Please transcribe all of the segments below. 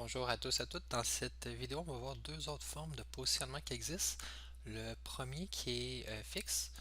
Bonjour à tous et à toutes. Dans cette vidéo, on va voir deux autres formes de positionnement qui existent. Le premier qui est fixe,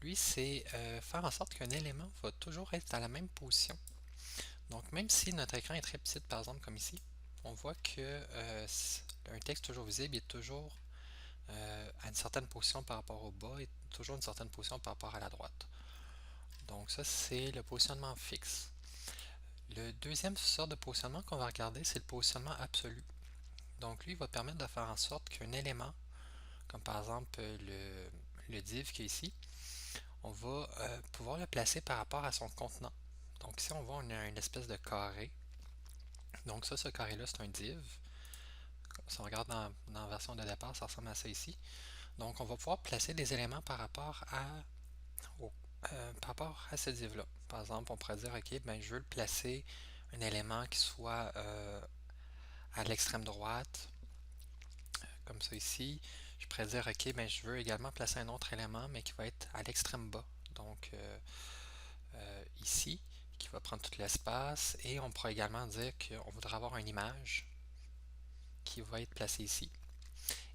lui, c'est faire en sorte qu'un élément va toujours être à la même position. Donc, même si notre écran est très petit, par exemple, comme ici, on voit que un texte toujours visible est toujours à une certaine position par rapport au bas et toujours une certaine position par rapport à la droite. Donc, ça, c'est le positionnement fixe. Le deuxième sorte de positionnement qu'on va regarder, c'est le positionnement absolu. Donc lui, il va permettre de faire en sorte qu'un élément, comme par exemple le div qui est ici, on va pouvoir le placer par rapport à son contenant. Donc ici, on voit on a une espèce de carré. Donc ça, ce carré-là, c'est un div. Si on regarde dans la version de départ, ça ressemble à ça ici. Donc on va pouvoir placer des éléments au- par rapport à ce div-là. Par exemple, on pourrait dire, OK, ben, je veux le placer un élément qui soit à l'extrême droite, comme ça ici. Je pourrais dire, ok, ben, je veux également placer un autre élément, mais qui va être à l'extrême bas. Donc ici, qui va prendre tout l'espace. Et on pourrait également dire qu'on voudrait avoir une image qui va être placée ici.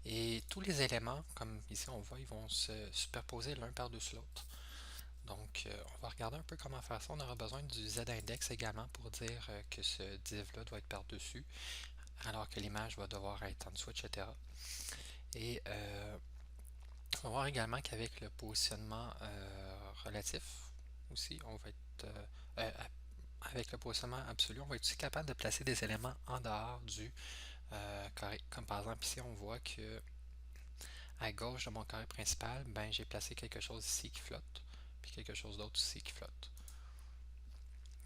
Et tous les éléments, comme ici on voit, ils vont se superposer l'un par-dessus l'autre. Donc, on va regarder un peu comment faire ça. On aura besoin du z-index également pour dire que ce div-là doit être par-dessus, alors que l'image va devoir être en dessous, etc. Et on va voir également qu'avec le positionnement relatif aussi, on va être avec le positionnement absolu, on va être aussi capable de placer des éléments en dehors du carré. Comme par exemple ici, on voit que à gauche de mon carré principal, ben, j'ai placé quelque chose ici qui flotte, puis quelque chose d'autre ici qui flotte.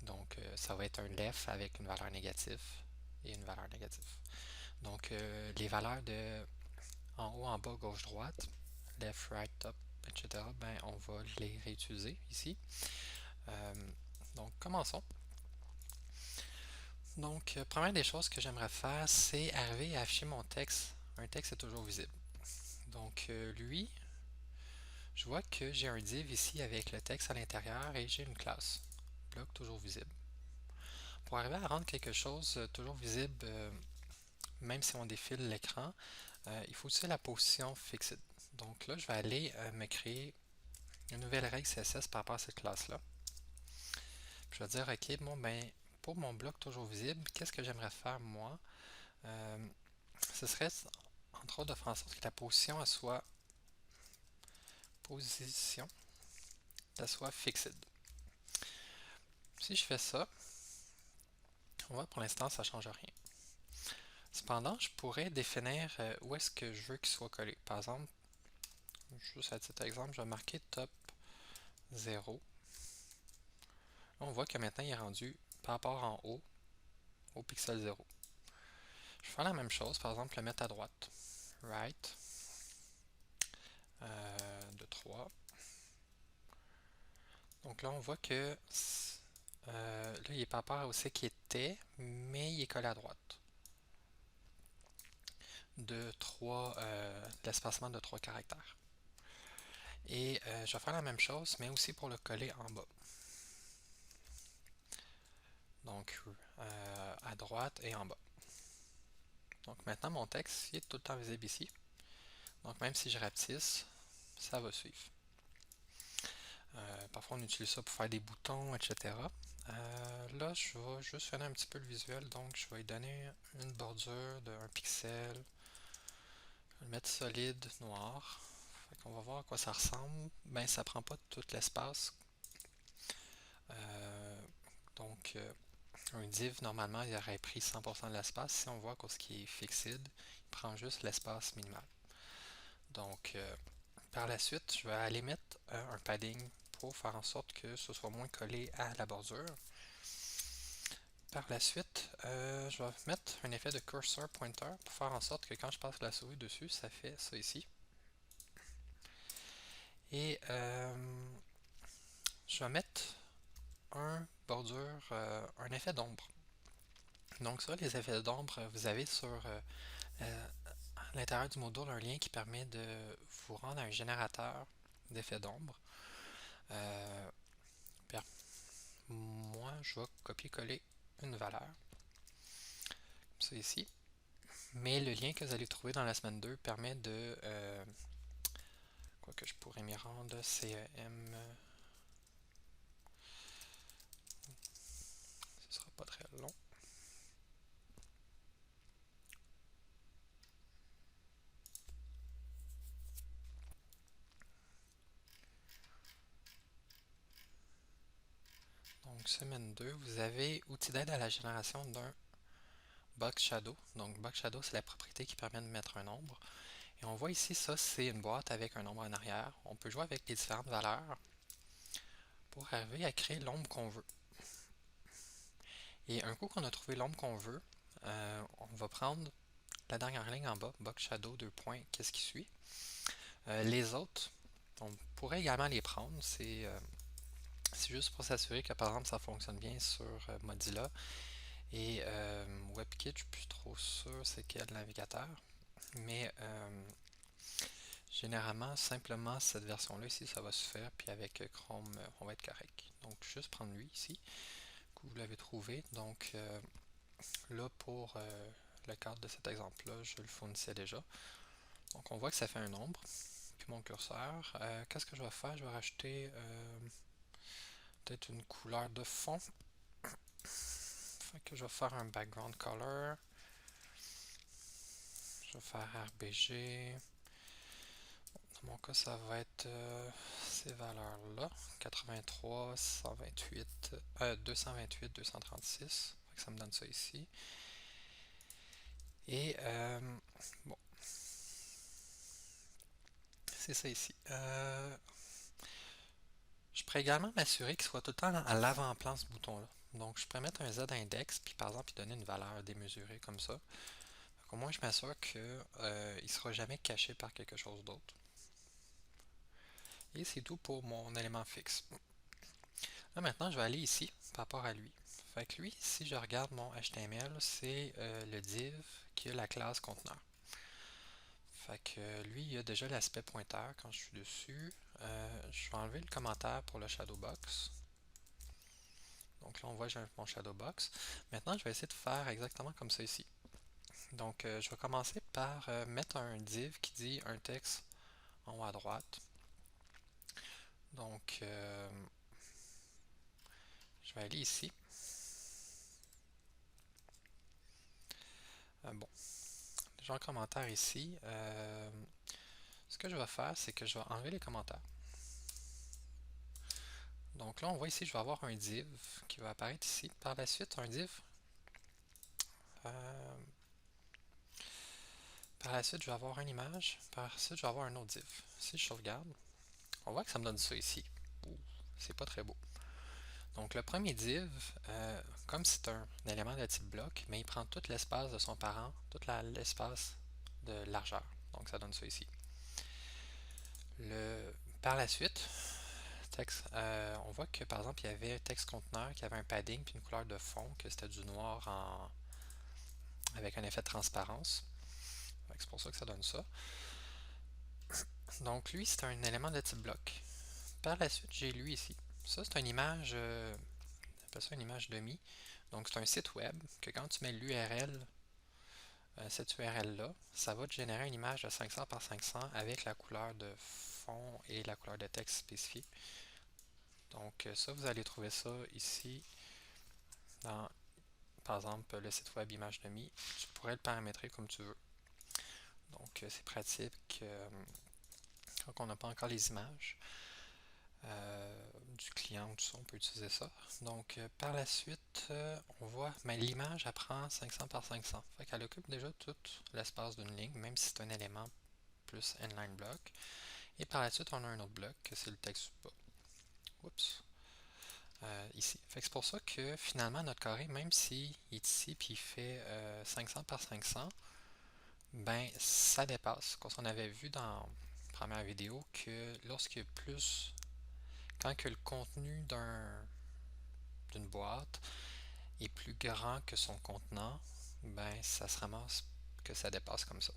Donc ça va être un left avec une valeur négative et une valeur négative. Donc les valeurs de en haut, en bas, gauche, droite, left, right, top, etc., ben, on va les réutiliser ici. Euh, donc, commençons. Donc, première des choses que j'aimerais faire, c'est arriver à afficher mon texte. Un texte est toujours visible. Donc, lui, je vois que j'ai un div ici avec le texte à l'intérieur et j'ai une classe. Bloc toujours visible. Pour arriver à rendre quelque chose toujours visible, même si on défile l'écran, il faut utiliser la position fixed. Donc là, je vais aller me créer une nouvelle règle CSS par rapport à cette classe-là. Je vais dire, OK, bon, ben, pour mon bloc toujours visible, qu'est-ce que j'aimerais faire, moi? Ce serait, entre autres, de faire en sorte que la position, elle soit fixed. Si je fais ça, on voit pour l'instant, ça ne change rien. Cependant, je pourrais définir où est-ce que je veux qu'il soit collé. Par exemple, juste à titre d'exemple, je vais marquer top 0. Là, on voit que maintenant, il est rendu par rapport en haut au pixel 0. Je vais faire la même chose, par exemple, le mettre à droite. Right. De 3. Donc là, on voit que là, il est par rapport au C qui était, mais il est collé à droite. De 3, l'espacement de 3 caractères. Et je vais faire la même chose, mais aussi pour le coller en bas. Donc, à droite et en bas. Donc maintenant, mon texte il est tout le temps visible ici. Donc même si je rapetisse, ça va suivre. Parfois, on utilise ça pour faire des boutons, etc. Là, je vais juste faire un petit peu le visuel. Donc, je vais lui donner une bordure de 1 pixel. Je vais le mettre solide, noir. On va voir à quoi ça ressemble. Ben, ça prend pas tout l'espace. Euh, donc, un div, normalement, il aurait pris 100% de l'espace. Si on voit ce qui est fixed, il prend juste l'espace minimal. Donc, par la suite, je vais aller mettre un padding pour faire en sorte que ce soit moins collé à la bordure. Par la suite, je vais mettre un effet de cursor pointer pour faire en sorte que quand je passe la souris dessus, ça fait ça ici. Et je vais mettre un effet d'ombre. Donc ça, les effets d'ombre, vous avez sur à l'intérieur du module un lien qui permet de vous rendre un générateur d'effets d'ombre. Euh, moi, je vais copier-coller une valeur, comme ça ici. Mais le lien que vous allez trouver dans la semaine 2 permet de... quoi que je pourrais m'y rendre, CEM... ce sera pas très long. Donc, semaine 2, vous avez outil d'aide à la génération d'un box shadow. Donc, box shadow, c'est la propriété qui permet de mettre un nombre. Et on voit ici, ça, c'est une boîte avec un nombre en arrière. On peut jouer avec les différentes valeurs pour arriver à créer l'ombre qu'on veut. Et un coup qu'on a trouvé l'ombre qu'on veut, on va prendre la dernière ligne en bas, box shadow, 2 points, qu'est-ce qui suit. Les autres, on pourrait également les prendre. C'est juste pour s'assurer que, par exemple, ça fonctionne bien sur Mozilla. Et WebKit, je ne suis plus trop sûr c'est quel navigateur. Mais généralement, simplement cette version-là ici, ça va se faire. Puis avec Chrome, on va être correct. Donc, juste prendre lui ici, que vous l'avez trouvé. Donc, là, pour le cadre de cet exemple-là, je le fournissais déjà. Donc, on voit que ça fait un nombre. Puis mon curseur, qu'est-ce que je vais faire? Je vais rajouter peut-être une couleur de fond. Fait que je vais faire un background color. Je vais faire RBG. Dans mon cas, ça va être ces valeurs-là. 83, 128, 228, 236. Fait que ça me donne ça ici. Et bon, c'est ça ici. Je pourrais également m'assurer qu'il soit tout le temps à l'avant-plan ce bouton-là. Donc, je pourrais mettre un Z index, puis par exemple, lui donner une valeur démesurée comme ça. Au moins, je m'assure qu'il ne sera jamais caché par quelque chose d'autre. Et c'est tout pour mon élément fixe. Là, maintenant, je vais aller ici, par rapport à lui. Fait que lui, si je regarde mon HTML, c'est le div qui a la classe conteneur. Fait que lui, il a déjà l'aspect pointeur quand je suis dessus. Je vais enlever le commentaire pour le shadow box. Donc là, on voit que j'ai mon shadow box. Maintenant, je vais essayer de faire exactement comme ça ici. Donc, je vais commencer par mettre un div qui dit un texte en haut à droite. Donc, je vais aller ici. Bon, j'ai un commentaire ici. Ce que je vais faire, c'est que je vais enlever les commentaires. Donc là, on voit ici, je vais avoir un div qui va apparaître ici. Par la suite, un div. Par la suite, je vais avoir une image. Par la suite, je vais avoir un autre div. Si je sauvegarde, on voit que ça me donne ça ici. Ouh, c'est pas très beau. Donc le premier div, comme c'est un élément de type bloc, mais il prend tout l'espace de son parent, tout l'espace de largeur. Donc ça donne ça ici. Par la suite, texte, on voit que par exemple il y avait un texte conteneur qui avait un padding puis une couleur de fond, que c'était du noir avec un effet de transparence. C'est pour ça que ça donne ça. Donc lui, c'est un élément de type bloc. Par la suite, j'ai lui ici. Ça, c'est une image, on appelle ça une image demi. Donc c'est un site web que quand tu mets l'URL, cette URL-là, ça va te générer une image de 500 par 500 avec la couleur de fond et la couleur de texte spécifiée. Donc ça, vous allez trouver ça ici dans, par exemple, le site web image demi. Tu pourrais le paramétrer comme tu veux. Donc c'est pratique quand on n'a pas encore les images du client ou tout ça, on peut utiliser ça. Donc par la suite, on voit l'image prend 500 par 500. Fait qu'elle occupe déjà tout l'espace d'une ligne, même si c'est un élément plus inline block. Et par la suite, on a un autre bloc, que c'est le texte du bas. Oups. Ici. Fait que c'est pour ça que finalement, notre carré, même s'il est ici puis il fait 500 par 500, ben ça dépasse. Comme on avait vu dans la première vidéo, que lorsqu'il y a plus, quand que le contenu d'une boîte est plus grand que son contenant, ben ça se ramasse que ça dépasse comme ça.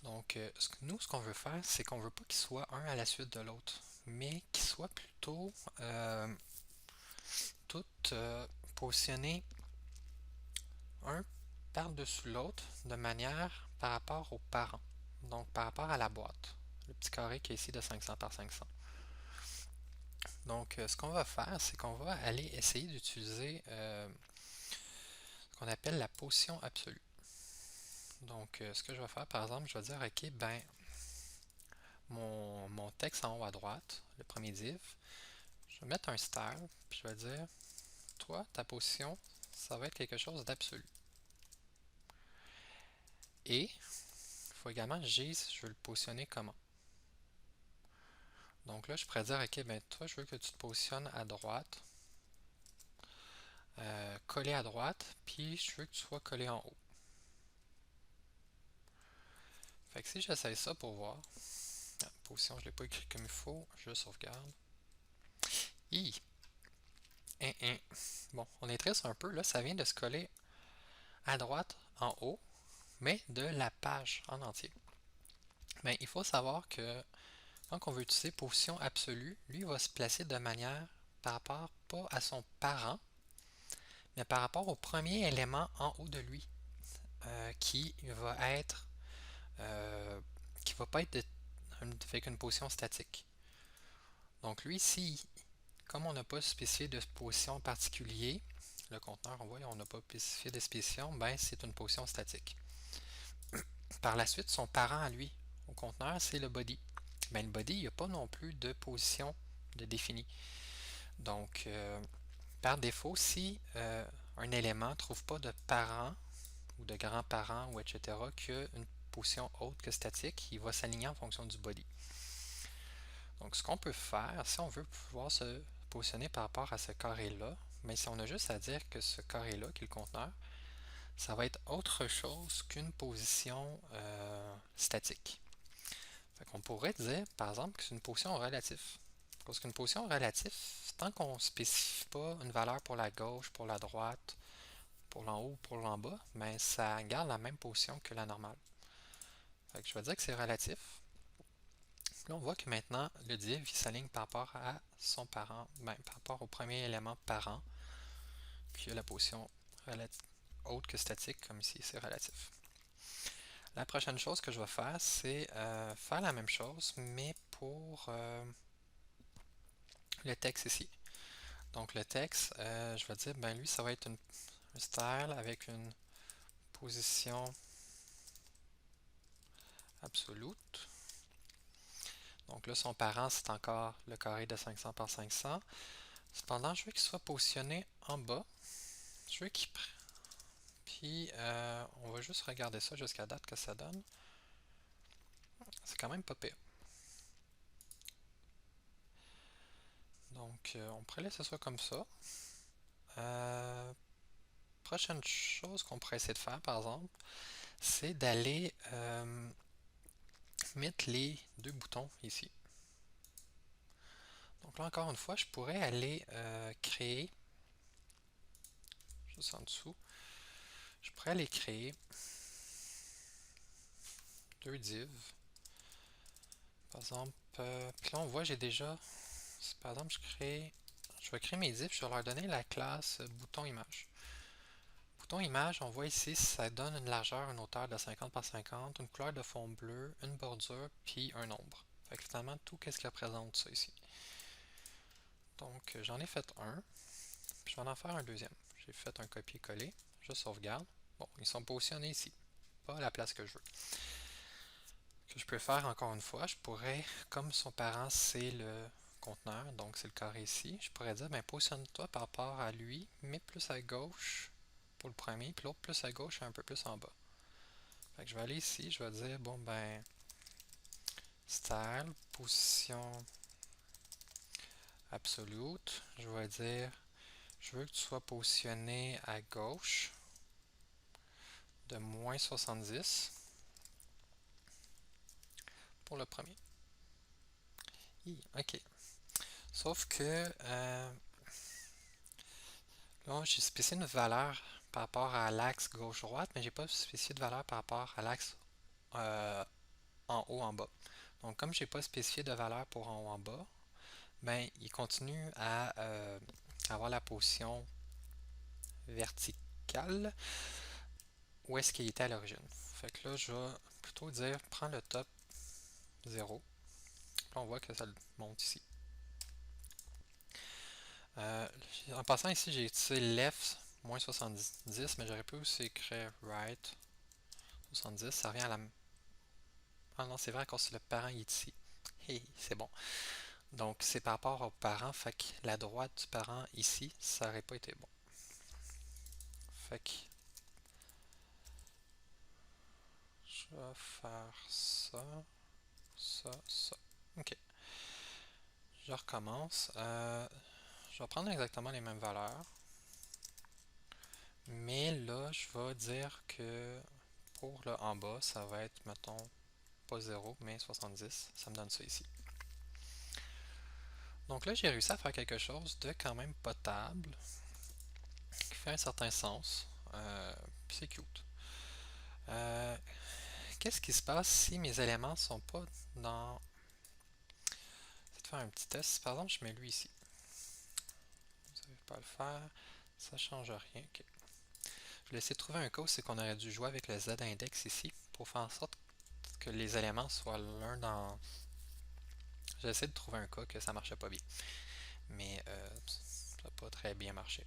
Donc, nous, ce qu'on veut faire, c'est qu'on veut pas qu'ils soient un à la suite de l'autre, mais qu'ils soient plutôt toutes positionnés un par-dessus l'autre de manière par rapport aux parents. Donc par rapport à la boîte. Le petit carré qui est ici de 500 par 500. Donc ce qu'on va faire, c'est qu'on va aller essayer d'utiliser ce qu'on appelle la position absolue. Donc ce que je vais faire, par exemple, je vais dire, ok, ben mon texte en haut à droite, le premier div, je vais mettre un style, puis je vais dire, toi, ta position, ça va être quelque chose d'absolu. Et il faut également que je dise, je veux le positionner comment. Donc là, je pourrais dire, ok, ben toi, je veux que tu te positionnes à droite, collé à droite, puis je veux que tu sois collé en haut. Fait que si j'essaye ça pour voir, position, je ne l'ai pas écrit comme il faut, je sauvegarde. Bon, on est triste un peu, là, ça vient de se coller à droite en haut, mais de la page en entier. Mais il faut savoir que quand on veut utiliser position absolue, lui va se placer de manière par rapport pas à son parent, mais par rapport au premier élément en haut de lui, qui va être qui va pas être avec une position statique. Donc lui, si comme on n'a pas spécifié de position particulier, le conteneur, on voit, on n'a pas spécifié de position, ben c'est une position statique. Par la suite, son parent à lui, au conteneur, c'est le body. Ben, le body, il n'y a pas non plus de position de définie. Donc, par défaut, si un élément ne trouve pas de parent ou de grands-parents ou etc., qui a une position autre que statique, il va s'aligner en fonction du body. Donc, ce qu'on peut faire, si on veut pouvoir se positionner par rapport à ce carré-là, mais si on a juste à dire que ce carré-là, qui est le conteneur, ça va être autre chose qu'une position statique. Fait qu'on pourrait dire, par exemple, que c'est une position relative. Parce qu'une position relative, tant qu'on ne spécifie pas une valeur pour la gauche, pour la droite, pour l'en haut ou pour l'en bas, mais ça garde la même position que la normale. Fait que je vais dire que c'est relatif. Là, on voit que maintenant, le div il s'aligne par rapport à son parent, par rapport au premier élément parent, puis il y a la position autre que statique, comme ici, c'est relatif. La prochaine chose que je vais faire, c'est faire la même chose, mais pour le texte ici. Donc le texte, je vais dire, ben lui, ça va être un style avec une position absolute. Donc là, son parent, c'est encore le carré de 500 par 500. Cependant, je veux qu'il soit positionné en bas. Je veux qu'il... Puis, on va juste regarder ça jusqu'à date que ça donne. C'est quand même pas pire. Donc, on pourrait laisser ça comme ça. Prochaine chose qu'on pourrait essayer de faire, par exemple, c'est d'aller mettre les deux boutons ici. Donc là, encore une fois, je pourrais aller créer, juste en dessous, je pourrais aller créer deux divs. Par exemple, puis là, on voit, j'ai déjà, par exemple, je vais créer mes divs, je vais leur donner la classe bouton image. Bouton image, on voit ici, ça donne une largeur, une hauteur de 50 par 50, une couleur de fond bleu, une bordure, puis un nombre. Fait que finalement, tout ce qui représente ça ici. Donc, j'en ai fait un, puis je vais en faire un deuxième. J'ai fait un copier-coller, je sauvegarde. Bon, ils sont positionnés ici, pas à la place que je veux. Ce que je peux faire encore une fois, je pourrais, comme son parent c'est le conteneur, donc c'est le carré ici, je pourrais dire, ben positionne-toi par rapport à lui, mais plus à gauche pour le premier, puis l'autre plus à gauche et un peu plus en bas. Fait que je vais aller ici, je vais dire, bon ben, style, position absolute, je vais dire, je veux que tu sois positionné à gauche de moins 70 pour le premier. Ok. Sauf que là, j'ai spécifié une valeur par rapport à l'axe gauche-droite, mais j'ai pas spécifié de valeur par rapport à l'axe euh, en haut, en bas. Donc, comme j'ai pas spécifié de valeur pour en haut, en bas, ben, il continue à avoir la position verticale où est-ce qu'il était à l'origine. Fait que là, je vais plutôt dire, prends le top 0. Là, on voit que ça monte ici. En passant ici, j'ai utilisé left moins 70, mais j'aurais pu aussi écrire right 70. Ça revient à la... Ah non, c'est vrai, quand c'est le parent est ici. Hey, c'est bon. Donc, c'est par rapport au parent, fait que la droite du parent ici, ça aurait pas été bon. Fait que je vais faire ça, ça, ça. Ok, je recommence. Je vais prendre exactement les mêmes valeurs, mais là, je vais dire que pour le en bas, ça va être, mettons, pas 0, mais 70. Ça me donne ça ici. Donc là, j'ai réussi à faire quelque chose de quand même potable, qui fait un certain sens. Puis c'est cute. Qu'est-ce qui se passe si mes éléments sont pas dans... Je vais te faire un petit test. Par exemple, je mets lui ici. Vous n'avez pas à le faire. Ça change rien. Ok. Je vais essayer de trouver un cas où c'est qu'on aurait dû jouer avec le Z-index ici pour faire en sorte que les éléments soient l'un dans... J'ai essayé de trouver un cas que ça marchait pas bien. Mais ça n'a pas très bien marché.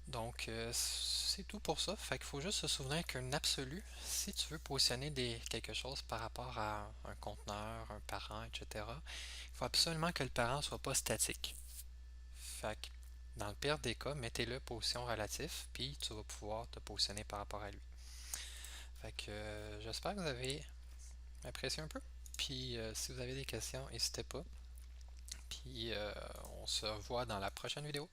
Donc, c'est tout pour ça. Fait qu'il faut juste se souvenir qu'un absolu, si tu veux positionner quelque chose par rapport à un conteneur, un parent, etc., il faut absolument que le parent soit pas statique. Fait que, dans le pire des cas, mettez-le position relative, puis tu vas pouvoir te positionner par rapport à lui. Fait que j'espère que vous avez apprécié un peu. Puis si vous avez des questions, n'hésitez pas. Puis on se revoit dans la prochaine vidéo.